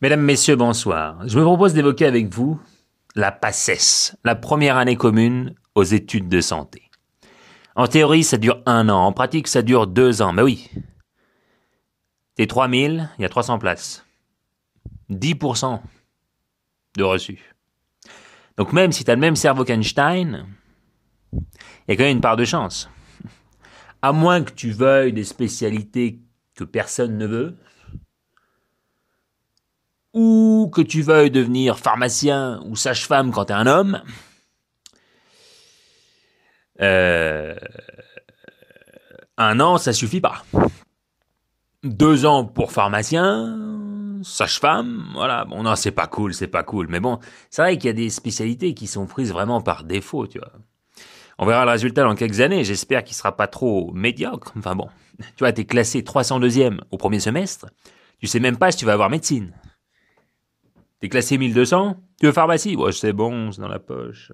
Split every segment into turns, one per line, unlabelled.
Mesdames, Messieurs, bonsoir. Je me propose d'évoquer avec vous la PACES, la première année commune aux études de santé. En théorie, ça dure 1 an. En pratique, ça dure 2 ans. Mais oui, t'es 3000, il y a 300 places. 10% de reçus. Donc même si t'as le même cerveau qu'Einstein, il y a quand même une part de chance. À moins que tu veuilles des spécialités que personne ne veut, ou que tu veuilles devenir pharmacien ou sage-femme quand t'es un homme, euh, 1 an, ça suffit pas. 2 ans pour pharmacien, sage-femme, voilà. Bon, non, c'est pas cool. Mais bon, c'est vrai qu'il y a des spécialités qui sont prises vraiment par défaut, tu vois. On verra le résultat dans quelques années. J'espère qu'il sera pas trop médiocre. Enfin bon, tu vois, t'es classé 302e au premier semestre. Tu sais même pas si tu vas avoir médecine. T'es classé 1200, tu veux pharmacie? Ouais, c'est bon, c'est dans la poche.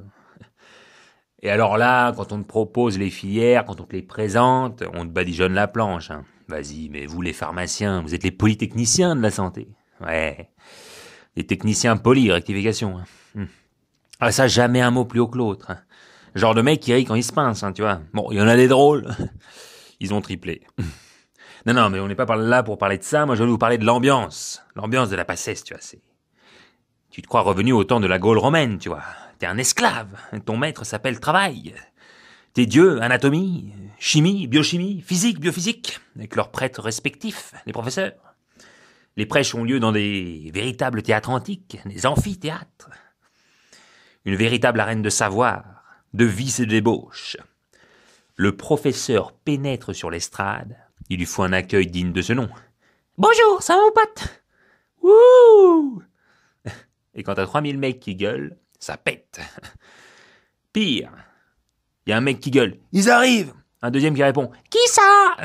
Et alors là, quand on te propose les filières, quand on te les présente, on te badigeonne la planche. Hein. Vas-y, mais vous les pharmaciens, vous êtes les polytechniciens de la santé. Ouais, les techniciens poly, rectification. Ah ça, jamais un mot plus haut que l'autre. Hein. Genre de mec qui rit quand il se pince, hein, tu vois. Bon, il y en a des drôles. Ils ont triplé. Non, mais on n'est pas là pour parler de ça. Moi, je veux vous parler de l'ambiance. L'ambiance de la PACES, tu vois. Tu te crois revenu au temps de la Gaule romaine, tu vois. T'es un esclave. Ton maître s'appelle travail. Tes dieux, anatomie, chimie, biochimie, physique, biophysique, avec leurs prêtres respectifs, les professeurs. Les prêches ont lieu dans des véritables théâtres antiques, des amphithéâtres. Une véritable arène de savoir, de vice et de débauche. Le professeur pénètre sur l'estrade, il lui faut un accueil digne de ce nom. Bonjour, ça va mon pote? Wouh! Et quand t'as 3000 mecs qui gueulent, ça pète. Pire, il y a un mec qui gueule. Ils arrivent! Un deuxième qui répond. Qui ça?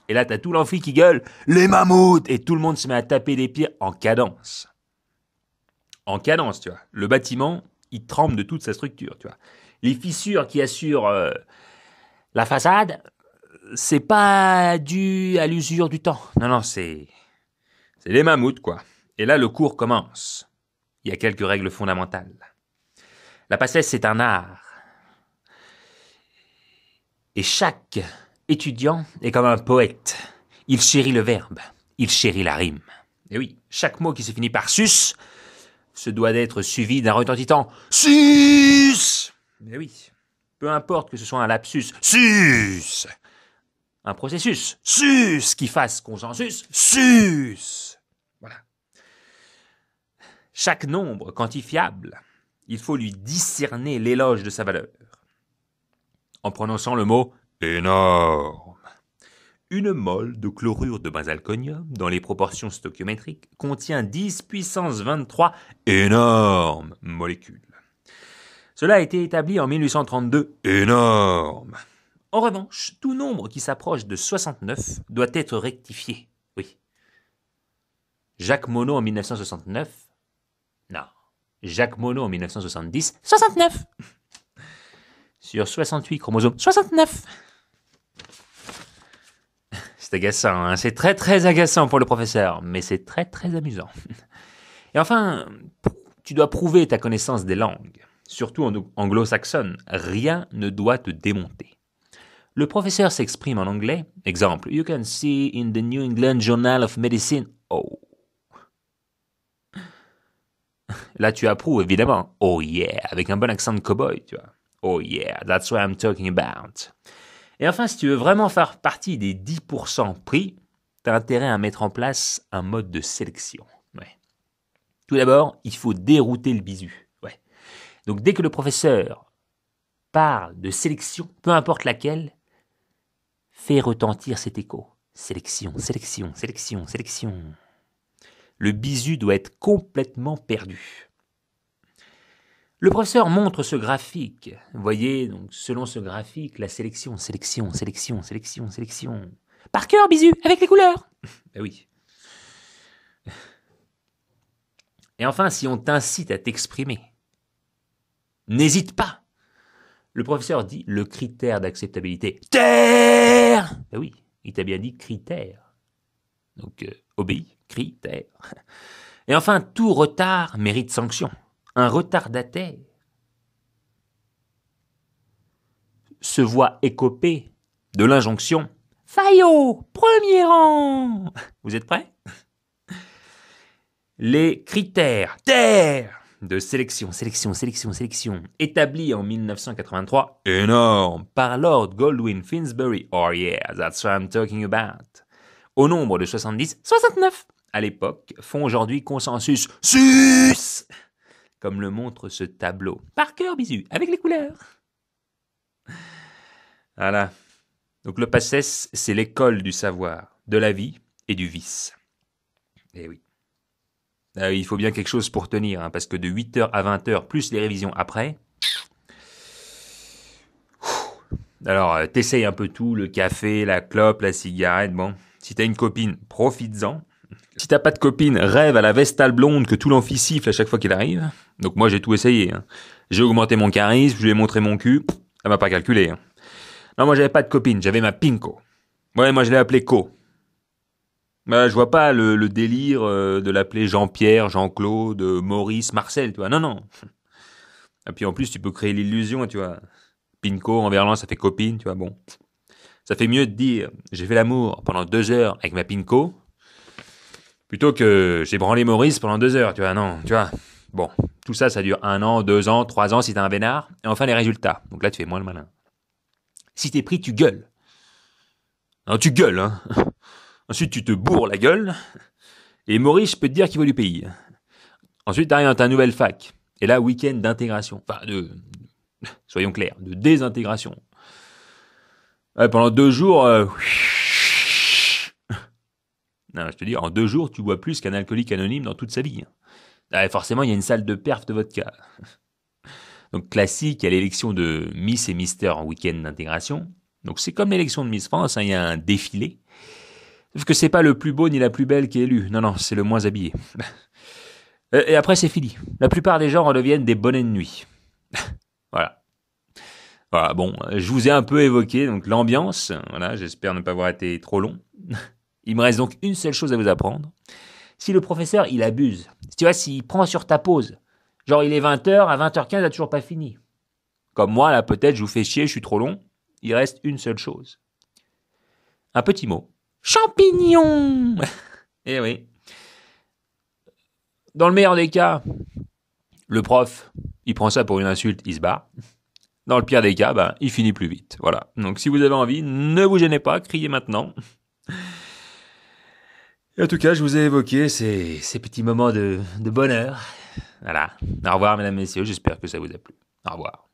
Et là, t'as tout l'amphi qui gueule. Les mammouths! Et tout le monde se met à taper des pieds en cadence. En cadence, tu vois. Le bâtiment, il tremble de toute sa structure, tu vois. Les fissures qui assurent la façade, c'est pas dû à l'usure du temps. Non, c'est les mammouths, quoi. Et là, le cours commence. Il y a quelques règles fondamentales. La PACES, c'est un art. Et chaque étudiant est comme un poète. Il chérit le verbe, il chérit la rime. Et oui, chaque mot qui se finit par sus se doit d'être suivi d'un retentissant sus. Et oui, peu importe que ce soit un lapsus, sus. Un processus, sus, qui fasse consensus, sus. Voilà. Chaque nombre quantifiable, il faut lui discerner l'éloge de sa valeur. En prononçant le mot énorme. Une mole de chlorure de benzalconium, dans les proportions stoichiométriques, contient 10 puissance 23 énormes molécules. Cela a été établi en 1832 énorme. En revanche, tout nombre qui s'approche de 69 doit être rectifié. Oui. Jacques Monod en 1969. Non. Jacques Monod en 1970. 69. Sur 68 chromosomes. 69. C'est agaçant, hein. C'est très très agaçant pour le professeur, mais c'est très très amusant. Et enfin, tu dois prouver ta connaissance des langues, surtout en anglo-saxonne. Rien ne doit te démonter. Le professeur s'exprime en anglais. Exemple, you can see in the New England Journal of Medicine. Oh. Là, tu approuves, évidemment. Oh yeah, avec un bon accent de cow-boy, tu vois. Oh yeah, that's what I'm talking about. Et enfin, si tu veux vraiment faire partie des 10% pris, tu as intérêt à mettre en place un mode de sélection. Ouais. Tout d'abord, il faut dérouter le bisu. Ouais. Donc, dès que le professeur parle de sélection, peu importe laquelle, fais retentir cet écho. Sélection, sélection, sélection, sélection. Le bisu doit être complètement perdu. Le professeur montre ce graphique. Vous voyez, donc, selon ce graphique, la sélection. Par cœur, bisu, avec les couleurs. Ben oui. Et enfin, si on t'incite à t'exprimer, n'hésite pas. Le professeur dit le critère d'acceptabilité. Terre. Ben oui, il t'a bien dit critère. Donc, obéis, critère. Et enfin, tout retard mérite sanction. Un retardataire se voit écopé de l'injonction « Fayot, premier rang !» Vous êtes prêts? Les critères de sélection établis en 1983, énorme, par Lord Goldwin Finsbury, oh yeah, that's what I'm talking about, au nombre de 69 à l'époque, font aujourd'hui consensus sus, comme le montre ce tableau. Par cœur, bisu, avec les couleurs. Voilà. Donc le PACES, c'est l'école du savoir, de la vie et du vice. Eh oui. Il faut bien quelque chose pour tenir, hein, parce que de 8h à 20h, plus les révisions après. Alors, t'essayes un peu tout, le café, la clope, la cigarette, bon. Si t'as une copine, profites-en. Si t'as pas de copine, rêve à la vestale blonde que tout l'amphi siffle à chaque fois qu'elle arrive. Donc moi, j'ai tout essayé. Hein. J'ai augmenté mon charisme, je lui ai montré mon cul, elle m'a pas calculé. Hein. Non, moi, j'avais pas de copine, j'avais ma Pinko. Ouais, moi, je l'ai appelée Co. Je vois pas le délire de l'appeler Jean-Pierre, Jean-Claude, Maurice, Marcel, tu vois. Non. Et puis en plus, tu peux créer l'illusion, tu vois. Pinko, en verlan, ça fait copine, tu vois, bon. Ça fait mieux de dire, j'ai fait l'amour pendant 2 heures avec ma Pinko, plutôt que j'ai branlé Maurice pendant 2 heures, tu vois, non, tu vois. Bon, tout ça, ça dure 1 an, 2 ans, 3 ans si t'as un vénard. Et enfin, les résultats. Donc là, tu fais moins le malin. Si t'es pris, tu gueules. Non, tu gueules, hein. Ensuite, tu te bourres la gueule. Et Maurice, je peux te dire qu'il vaut du pays. Ensuite, t'arrives dans ta nouvelle fac. Et là, week-end d'intégration. Enfin, soyons clairs, de désintégration. Ouais, pendant 2 jours... Non, je te dis, en 2 jours, tu bois plus qu'un alcoolique anonyme dans toute sa vie. Ouais, forcément, il y a une salle de perf de vodka. Donc, classique, il y a l'élection de Miss et Mister en week-end d'intégration. Donc, c'est comme l'élection de Miss France, hein, il y a un défilé. Sauf que c'est pas le plus beau ni la plus belle qui est élue. Non, c'est le moins habillé. Et après, c'est fini. La plupart des gens redeviennent des bonnets de nuit. Voilà. Voilà, bon, je vous ai un peu évoqué donc l'ambiance. Voilà, j'espère ne pas avoir été trop long. Il me reste donc une seule chose à vous apprendre. Si le professeur, il abuse, tu vois, s'il prend sur ta pause, genre il est 20h, à 20h15, il n'a toujours pas fini. Comme moi, là, peut-être, je vous fais chier, je suis trop long. Il reste une seule chose. Un petit mot. Champignon. Eh oui. Dans le meilleur des cas, le prof, il prend ça pour une insulte, il se barre. Dans le pire des cas, il finit plus vite. Voilà. Donc si vous avez envie, ne vous gênez pas, criez maintenant. Et en tout cas, je vous ai évoqué ces petits moments de bonheur. Voilà. Au revoir, mesdames, messieurs. J'espère que ça vous a plu. Au revoir.